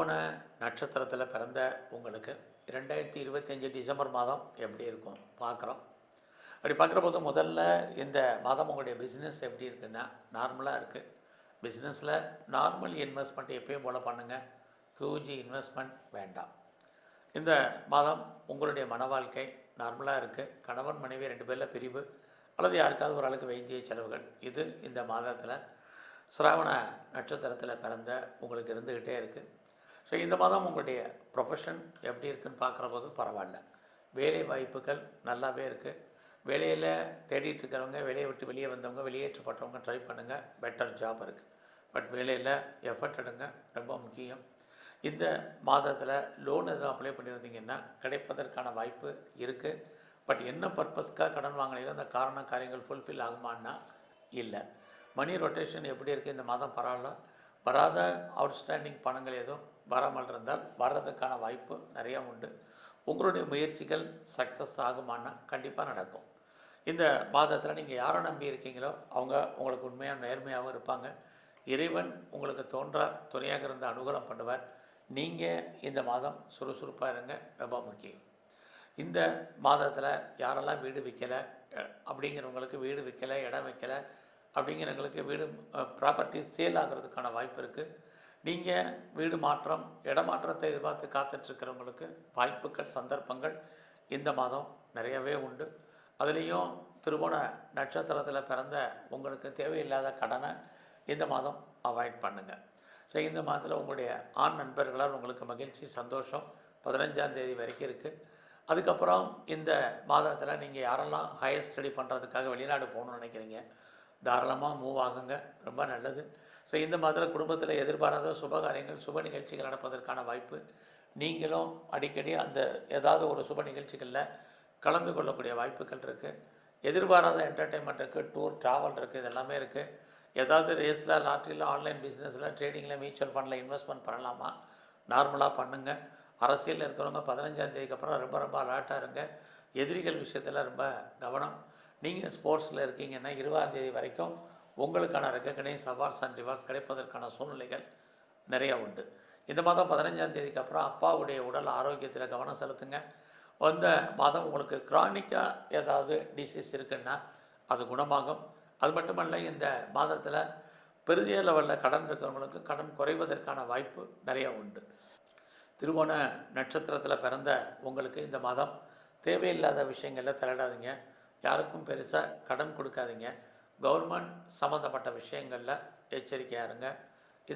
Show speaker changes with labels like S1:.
S1: திருவோண நட்சத்திரத்தில் பிறந்த உங்களுக்கு 2025 டிசம்பர் மாதம் எப்படி இருக்கும் பார்க்குறோம். அப்படி பார்க்குற போது முதல்ல இந்த மாதம் உங்களுடைய பிஸ்னஸ் எப்படி இருக்குன்னா நார்மலாக இருக்குது. பிஸ்னஸில் நார்மல் இன்வெஸ்ட்மெண்ட் எப்பயும் போல் பண்ணுங்கள். ஹியூஜ் இன்வெஸ்ட்மெண்ட் வேண்டாம். இந்த மாதம் உங்களுடைய மன வாழ்க்கை நார்மலாக இருக்குது. கணவன் மனைவி 2 பேரில் பிரிவு அல்லது யாருக்காவது ஒரு ஆளுக்கு வைத்திய செலவுகள் இது இந்த மாதத்தில் சிராவண நட்சத்திரத்தில் பிறந்த உங்களுக்கு இருந்துக்கிட்டே இருக்குது. ஸோ இந்த மாதம் உங்களுடைய ப்ரொஃபஷன் எப்படி இருக்குதுன்னு பார்க்குற போது பரவாயில்ல. வேலை வாய்ப்புகள் நல்லாவே இருக்குது. வேலையில் தேடிட்டு இருக்கிறவங்க, வேலையை விட்டு வெளியே வந்தவங்க, வெளியேற்றப்பட்டவங்க ட்ரை பண்ணுங்கள். பெட்டர் ஜாப் இருக்குது. பட் வேலையில் எஃபர்ட் எடுங்க, ரொம்ப முக்கியம். இந்த மாதத்தில் லோன் எதுவும் அப்ளை பண்ணியிருந்தீங்கன்னா கிடைப்பதற்கான வாய்ப்பு இருக்குது. பட் என்ன பர்பஸ்க்காக கடன் வாங்கினீங்களோ அந்த காரியங்கள் ஃபுல்ஃபில் ஆகுமான்னா இல்லை. மணி ரொட்டேஷன் எப்படி இருக்குது இந்த மாதம் பரவாயில்ல. வராத அவுட்ஸ்டாண்டிங் பணங்கள் எதுவும் வராமல் இருந்தால் வர்றதுக்கான வாய்ப்பு நிறையா உண்டு. உங்களுடைய முயற்சிகள் சக்ஸஸ் ஆகுமானா கண்டிப்பாக நடக்கும். இந்த மாதத்தில் நீங்கள் யாரை நம்பி இருக்கீங்களோ அவங்க உங்களுக்கு உண்மையாக நேர்மையாகவும் இருப்பாங்க. இறைவன் உங்களுக்கு தோன்றா துணையாக இருந்து அனுகூலம் பண்ணுவார். நீங்கள் இந்த மாதம் சுறுசுறுப்பாக இருங்க, ரொம்ப முக்கியம். இந்த மாதத்தில் யாரெல்லாம் வீடு விற்கலை அப்படிங்கிறவங்களுக்கு வீடு விற்கலை, இடம் விற்கலை அப்படிங்கிறவங்களுக்கு வீடு ப்ராப்பர்ட்டி சேல் ஆகிறதுக்கான வாய்ப்பு இருக்குது. நீங்கள் வீடு மாற்றம், இடமாற்றத்தை எதிர்பார்த்து காத்துட்ருக்கிறவங்களுக்கு வாய்ப்புகள், சந்தர்ப்பங்கள் இந்த மாதம் நிறையவே உண்டு. அதுலேயும் திருவோண நட்சத்திரத்தில் பிறந்த உங்களுக்கு தேவையில்லாத கடனை இந்த மாதம் அவாய்ட் பண்ணுங்கள். ஸோ இந்த மாதத்தில் உங்களுடைய ஆண் நண்பர்களால் உங்களுக்கு மகிழ்ச்சி, சந்தோஷம் 15ஆம் தேதி வரைக்கும் இருக்குது. அதுக்கப்புறம் இந்த மாதத்தில் நீங்கள் யாரெல்லாம் ஹையர் ஸ்டடி பண்ணுறதுக்காக வெளிநாடு போகணுன்னு நினைக்கிறீங்க தாராளமாக மூவ் ஆகுங்க, ரொம்ப நல்லது. ஸோ இந்த மாதத்தில் குடும்பத்தில் எதிர்பாராத சுபகாரியங்கள், சுப நிகழ்ச்சிகள் நடப்பதற்கான வாய்ப்பு. நீங்களும் அடிக்கடி அந்த ஏதாவது ஒரு சுப நிகழ்ச்சிகளில் கலந்து கொள்ளக்கூடிய வாய்ப்புகள் இருக்குது. எதிர்பாராத என்டர்டெயின்மெண்ட் இருக்குது, டூர், ட்ராவல் இருக்குது, இதெல்லாமே இருக்குது. ஏதாவது ரேஸில், லாட்ரியில், ஆன்லைன் பிஸ்னஸில், ட்ரேடிங்கில், மியூச்சுவல் ஃபண்டில் இன்வெஸ்ட்மெண்ட் பண்ணலாமா? நார்மலாக பண்ணுங்கள். அரசியலில் இருக்கிறவங்க 15ஆம் தேதிக்கு அப்புறம் ரொம்ப ரொம்ப அலர்ட்டாக இருங்க. எதிரிகள் விஷயத்தில் ரொம்ப கவனம். நீங்கள் ஸ்போர்ட்ஸில் இருக்கீங்கன்னா 20ஆம் தேதி வரைக்கும் உங்களுக்கான ரெக்கக்னைஸ், அவார்ட்ஸ் அண்ட் ரிவார்ட்ஸ் கிடைப்பதற்கான சூழ்நிலைகள் நிறையா உண்டு. இந்த மாதம் 15ஆம் தேதிக்கு அப்புறம் அப்பாவுடைய உடல் ஆரோக்கியத்தில் கவனம் செலுத்துங்க. அந்த மாதம் உங்களுக்கு கிரானிக்காக ஏதாவது டிசீஸ் இருக்குன்னா அது குணமாகும். அது மட்டுமல்ல, இந்த மாதத்தில் பெரிய லெவலில் கடன் இருக்கிறவங்களுக்கு கடன் குறைவதற்கான வாய்ப்பு நிறையா உண்டு. திருவோண நட்சத்திரத்தில் பிறந்த உங்களுக்கு இந்த மாதம் தேவையில்லாத விஷயங்களில் தலையிடாதீங்க. யாருக்கும் பெருசாக கடன் கொடுக்காதீங்க. கவர்மெண்ட் சம்மந்தப்பட்ட விஷயங்களில் எச்சரிக்கையாக இருங்க.